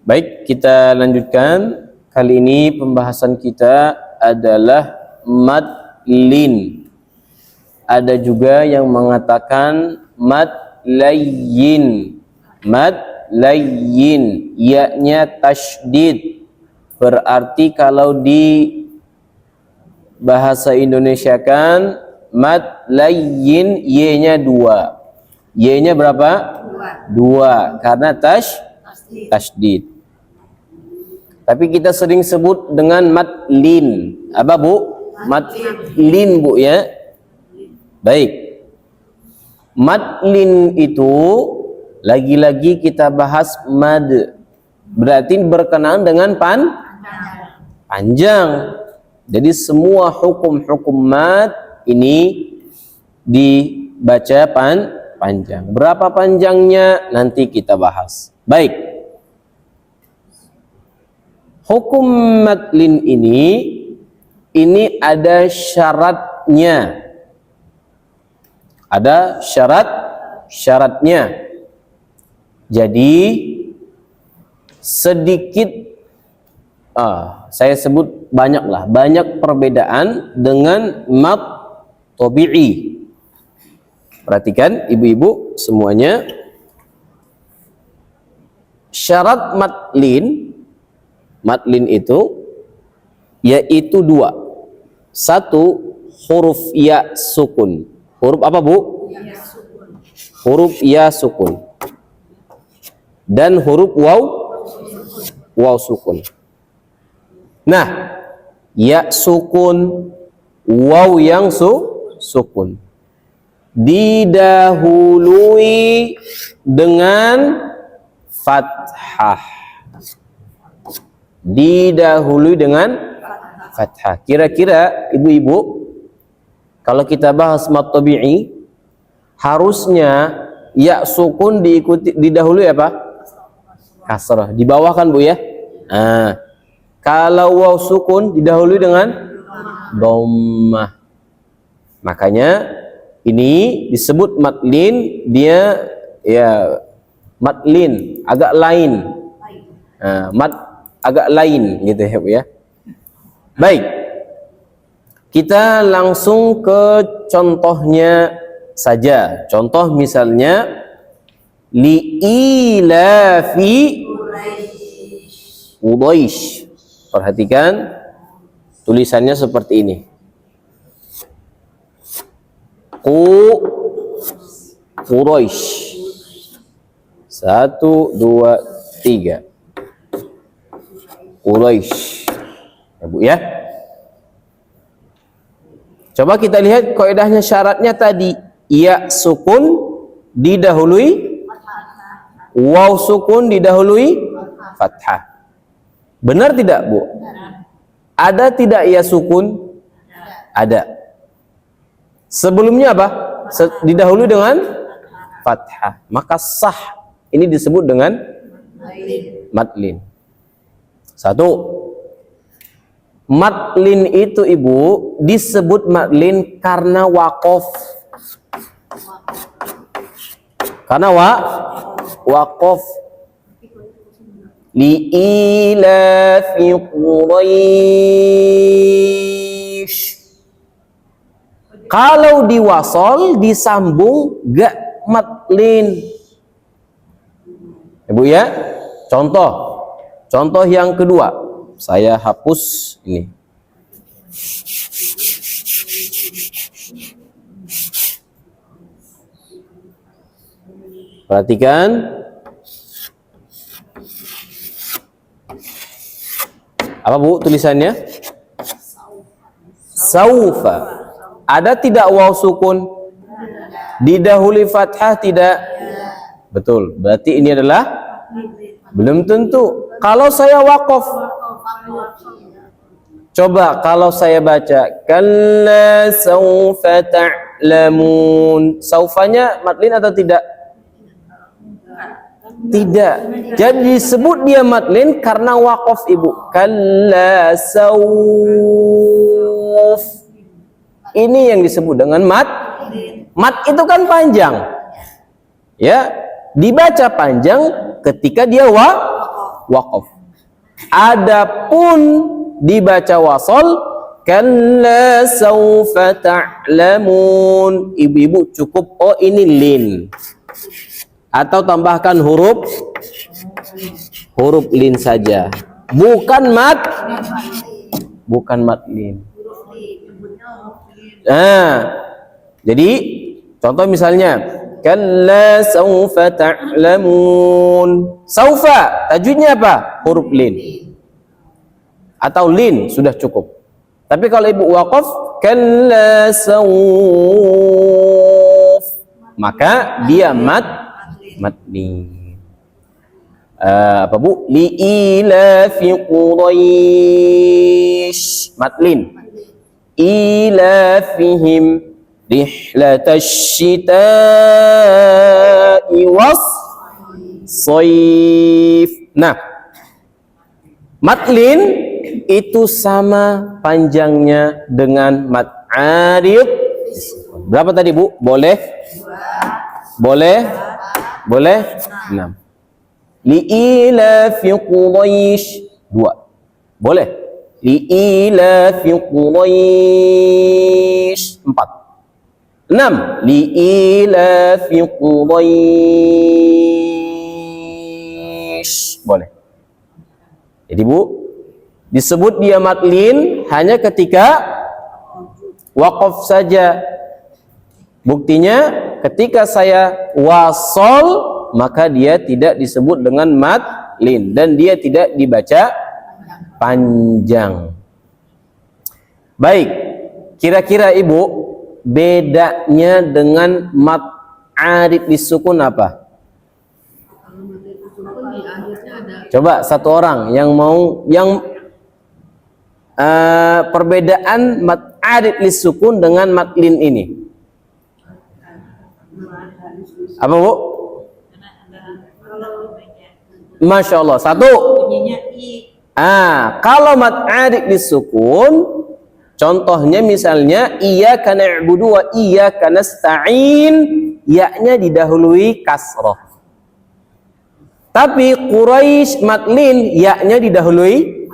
Baik, kita lanjutkan. Kali ini pembahasan kita adalah mad lin. Ada juga yang mengatakan mad layyin. Mad layyin, ya-nya tasydid. Berarti kalau di bahasa Indonesia kan mad layyin, y-nya 2. Y-nya berapa? 2 karena tasydid. Tapi kita sering sebut dengan mad lin. Apa Bu? Mad lin Bu ya. Baik. Mad lin itu lagi-lagi kita bahas mad. Berarti berkenaan dengan panjang. Jadi semua hukum-hukum mad ini dibaca panjang. Berapa panjangnya nanti kita bahas. Baik. Hukum mad lin ini ada syaratnya. Ada syaratnya. Jadi sedikit saya sebut banyak perbedaan dengan mad tabi'i. Perhatikan ibu-ibu semuanya. Syarat mad lin itu yaitu 2. 1 huruf ya sukun. Huruf apa Bu? Ya sukun. Huruf ya sukun. Dan huruf waw sukun. Nah, ya sukun, waw yang sukun didahului dengan fathah. Didahului dengan fathah. Kira-kira ibu-ibu, kalau kita bahas mad tabi'i, harusnya ya sukun didahului apa? Kasrah. Di bawah kan Bu ya? Kalau waw sukun didahului dengan dhammah. Makanya ini disebut mad lin, dia ya mad lin agak lain. Mad agak lain gitu ya Bu ya. Baik. Kita langsung ke contohnya saja. Contoh misalnya li'ilafi Quraisy. Perhatikan tulisannya seperti ini. Quraisy. 1 2 3. Quraisy. Ya Bu ya. Coba kita lihat kaidahnya, syaratnya tadi ya sukun didahului waw sukun didahului fathah. Benar tidak Bu? Ada tidak ya sukun? Ada. Sebelumnya apa? Didahului dengan fathah. Maka sah. Ini disebut dengan mad lin. 1. Mad lin itu Ibu disebut mad lin karena waqaf. Karena waqaf. Li'ilafi Quraisy. Kalau diwasol disambung gak mad lin. Ibu ya. Contoh yang kedua. Saya hapus ini. Perhatikan. Apa Bu tulisannya? Saufa. Ada tidak waw sukun? Didahului fathah tidak? Betul. Berarti ini adalah belum tentu. Kalau saya waqaf, coba kalau saya baca kalla saufa ta'lamun, saufanya mad lin atau tidak? Tidak. Jadi disebut dia mad lin karena waqaf Ibu. Kalla sauf. Ini yang disebut dengan mad. Mad itu kan panjang. Ya, dibaca panjang ketika dia waqaf. Adapun dibaca wasol, kalla saufa ta'lamun. Ibu-ibu cukup oh ini lin. Atau tambahkan huruf lin saja. Bukan mat lin. Nah, jadi contoh misalnya kalla saufa ta'lamun. Saufa tajwidnya apa? Huruf lin. Atau lin sudah cukup. Tapi kalau ibu waqaf kalla sauf, maka dia mat lin. Apa bu? Li ilafi Quraisy, mat lin. Ilafihim rihlatash shita'i was shaif. Nah, mat lin itu sama panjangnya dengan mat arid. Berapa tadi bu? Boleh? 6. Li'ilafi Quraisy 2. Boleh? Li'ilafi Quraisy 4. 6. Li'ilafi Quraisy. Boleh. Jadi bu, disebut dia matlin hanya ketika waqaf saja. Buktinya ketika saya wasol, maka dia tidak disebut dengan matlin dan dia tidak dibaca panjang. Baik, kira-kira ibu bedanya dengan mat arid disukun apa? Coba satu orang yang mau perbedaan mat arid disukun dengan matlin ini. Apa bu? Masya Allah. Satu. Kalau mat arid disukun, contohnya misalnya iyyaka na'budu wa iyyaka nasta'in, ya-nya didahului kasroh. Tapi Quraisy matlin ya-nya didahului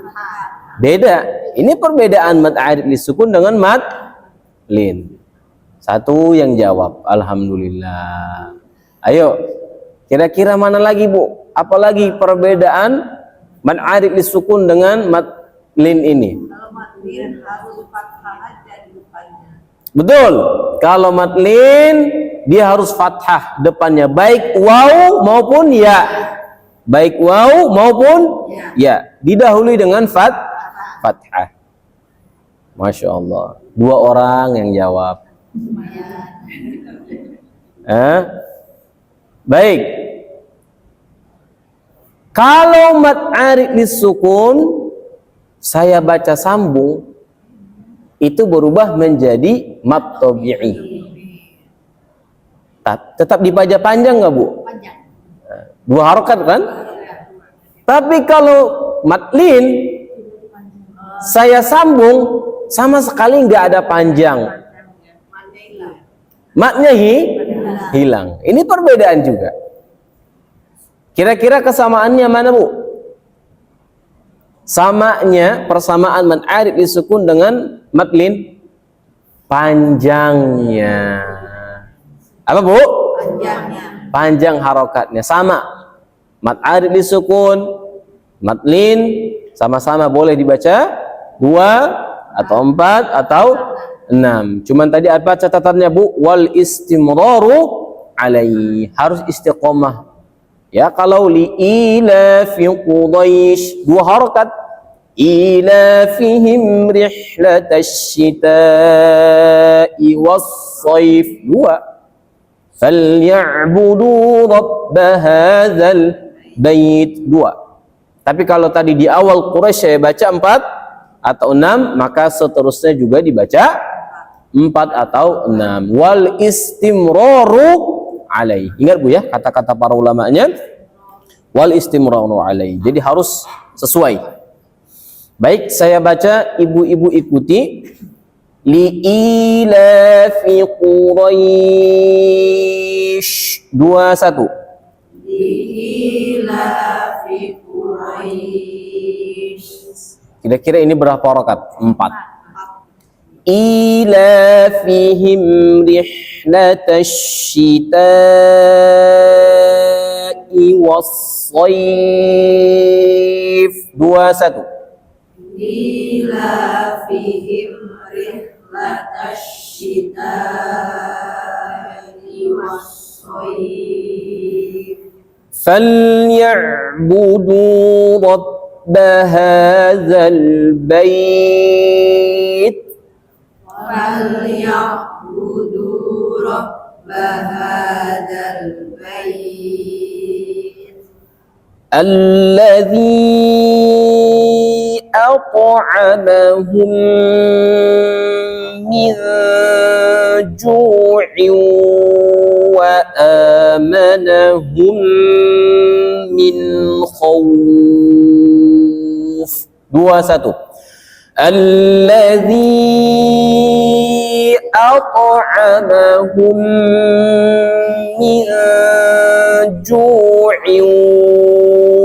beda. Ini perbedaan mat arid disukun dengan matlin. Satu yang jawab, alhamdulillah. Ayo, kira-kira mana lagi bu? Apalagi perbedaan mat arid disukun dengan matlin ini? Kalau matlin harus fathah aja di depannya. Betul. Kalau matlin dia harus fathah depannya, baik waw maupun ya. Baik waw maupun ya. Didahului dengan fathah. Masya Allah. 2 orang yang jawab. Baik. Kalau mat arid disukun, saya baca sambung, itu berubah menjadi mat tabi'i. Tetap dibaca panjang nggak bu? Panjang. 2 harokat kan? Tapi kalau matlin, saya sambung sama sekali nggak ada panjang. Matnya hilang. Ini perbedaan juga. Kira-kira kesamaannya mana bu? Persamaan mat arid disukun dengan matlin, panjangnya. Apa bu? Panjangnya. Panjang harokatnya sama. Mat arid disukun, matlin sama-sama boleh dibaca 2 atau 4 atau 6. Cuman tadi apa catatannya bu? Wal istimraru alaihi, harus istiqomah. Ya, kalau li ilafi Quraisy 2 harakat, ilafihim rihlatash shita'i was-shaif 2, falyabudu rabb hadzal bait 2. Tapi kalau tadi di awal Quraisy saya baca 4 atau 6, maka seterusnya juga dibaca 4 atau 6. Wal istimraru alai. Ingat bu ya kata-kata para ulamanya, wal istimraru alai. Jadi harus sesuai. Baik, saya baca, ibu-ibu ikuti. Li ilafi Quraisy 2 1. Li ilafi Quraisy Kira-kira ini berapa rakaat? 4. Ilafihim rihlatash shita'i was-sayf. 2, 1. إيلافهم رحلة الشتاء والصيف فليعبدوا رب هذا البيت فليعبدوا رب هذا البيت الذي أطعمهم من جوع وآمنهم من خوف. 2, 1. الذي أطعمهم من جوع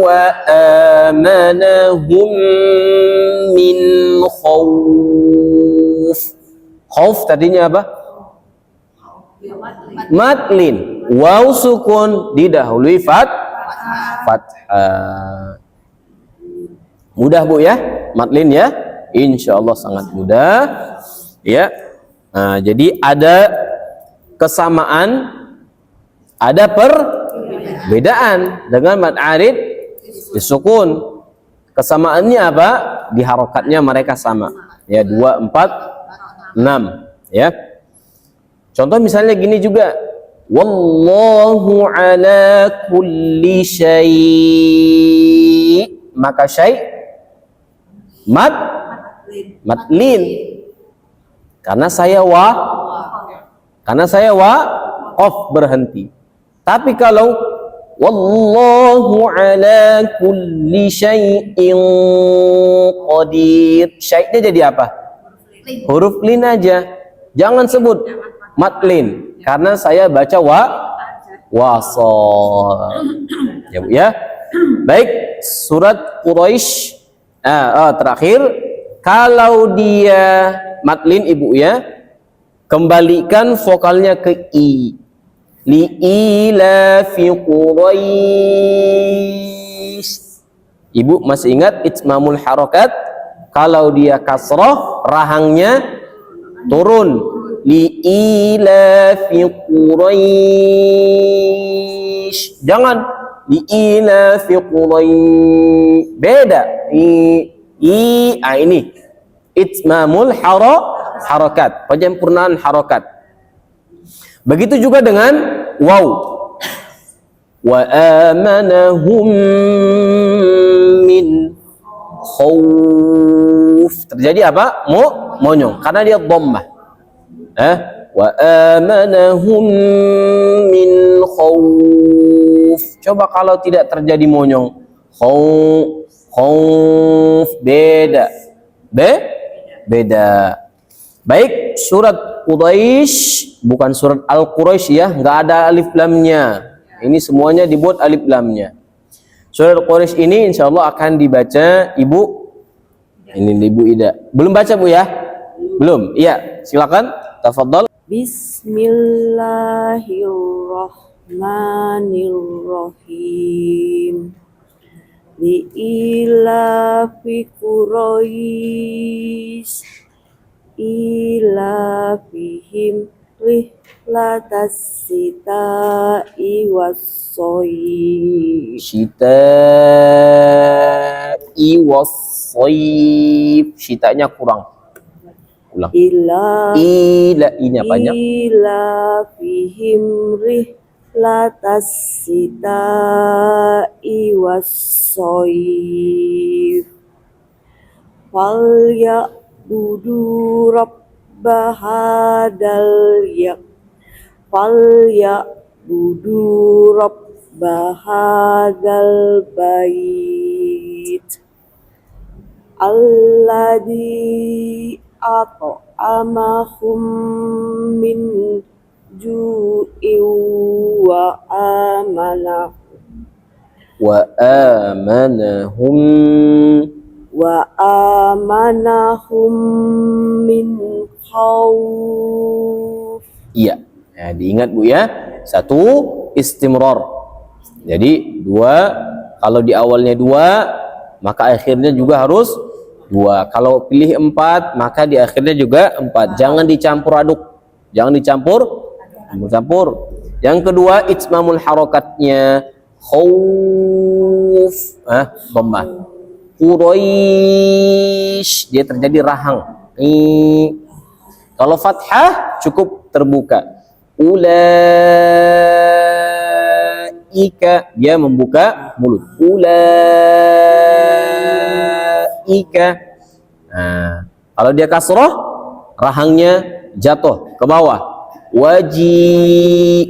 وآمنهم min khauf. Khauf tadinya apa? Matlin. Waw sukun didahului fathah. Mudah Bu ya, matlin ya. Insyaallah sangat mudah ya. Nah, jadi ada kesamaan, ada perbedaan dengan mad arid disukun. Kesamaannya apa? Di harokatnya mereka sama. Ya, 2, 4, 6 ya. Contoh misalnya gini juga. Wallahu ala kulli syai'. Maka syai' matlin. Karena saya waqaf berhenti. Tapi kalau wallahu ala kulli syai'in qadir, syai'nya jadi apa? Huruf lin aja. Jangan sebut matlin karena saya baca wasol. Ya Bu ya. Baik, surat Quraisy terakhir, kalau dia matlin Ibu ya, kembalikan vokalnya ke i. Li'ilafi Quraisy. Ibu masih ingat itmamul harakat? Kalau dia kasroh, rahangnya turun. Li'ilafi Quraisy. Jangan li'ilafi Quraisy. Beda. Ini itmamul harakat, penyempurnaan harakat. Begitu juga dengan waw. Wa amanahum min khauf. Terjadi apa? Monyong karena dia dhammah. Wa amanahum min khauf. Coba kalau tidak terjadi monyong. Khauf beda. Beda. Baik, surat Quraisy bukan surat Al-Quraisy ya, nggak ada alif lamnya. Ini semuanya dibuat alif lamnya. Surat Quraisy ini insya Allah akan dibaca Ibu. Ini Ibu Ida. Belum baca Bu ya? Belum. Iya, silakan. Tafadhal. Bismillahirrahmanirrahim. Li'ilafi Quraisy ilafihim rihlatas sita'i was-sayf. Sita'i was-sayf. Sitanya kurang. Ulang. Ini apanya? Ilafihim rihlatas sita'i was-sayf. Falyabudu rabba hadal falyabudu rabba hadal bait alladzi at'amahum min ju'in wa amanahum wa amanahum. wa amanahum min khauf. Iya, nah, diingat Bu ya. Satu, istimrar. Jadi dua, kalau di awalnya dua, maka akhirnya juga harus dua. Kalau pilih empat, maka di akhirnya juga empat. Jangan dicampur aduk. Jangan dicampur. Yang kedua, itmamul harokatnya. Khauf, dhammah. Quraisy, dia terjadi rahang. Kalau fathah cukup terbuka. Ulaika, dia membuka mulut. Ulaika. Nah, kalau dia kasroh, rahangnya jatuh ke bawah.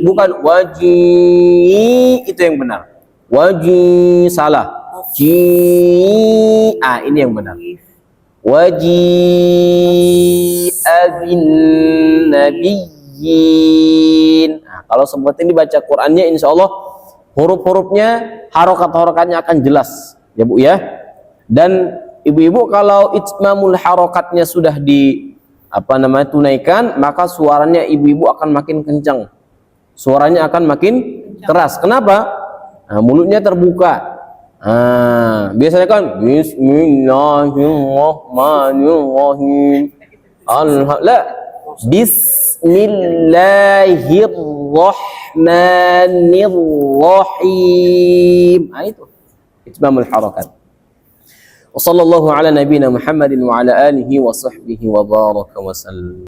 Bukan waji, itu yang benar. Waji salah. Ini yang benar. Waji'abin nabiyyin. Nah, kalau seperti ini baca Qur'annya, insya Allah huruf-hurufnya, harokat-harokatnya akan jelas ya Bu ya. Dan ibu-ibu kalau itmamul harokatnya sudah tunaikan, maka suaranya ibu-ibu akan makin kencang, suaranya akan makin keras. Kenapa? Nah, mulutnya terbuka. Biasanya kan Bismillahirrahmanirrahim. Bismillahirrahmanirrahim. Itu itmamul harakat. Wassallallahu ala nabiyina Muhammadin wa ala alihi wa sahbihi wa baraka wa sallam.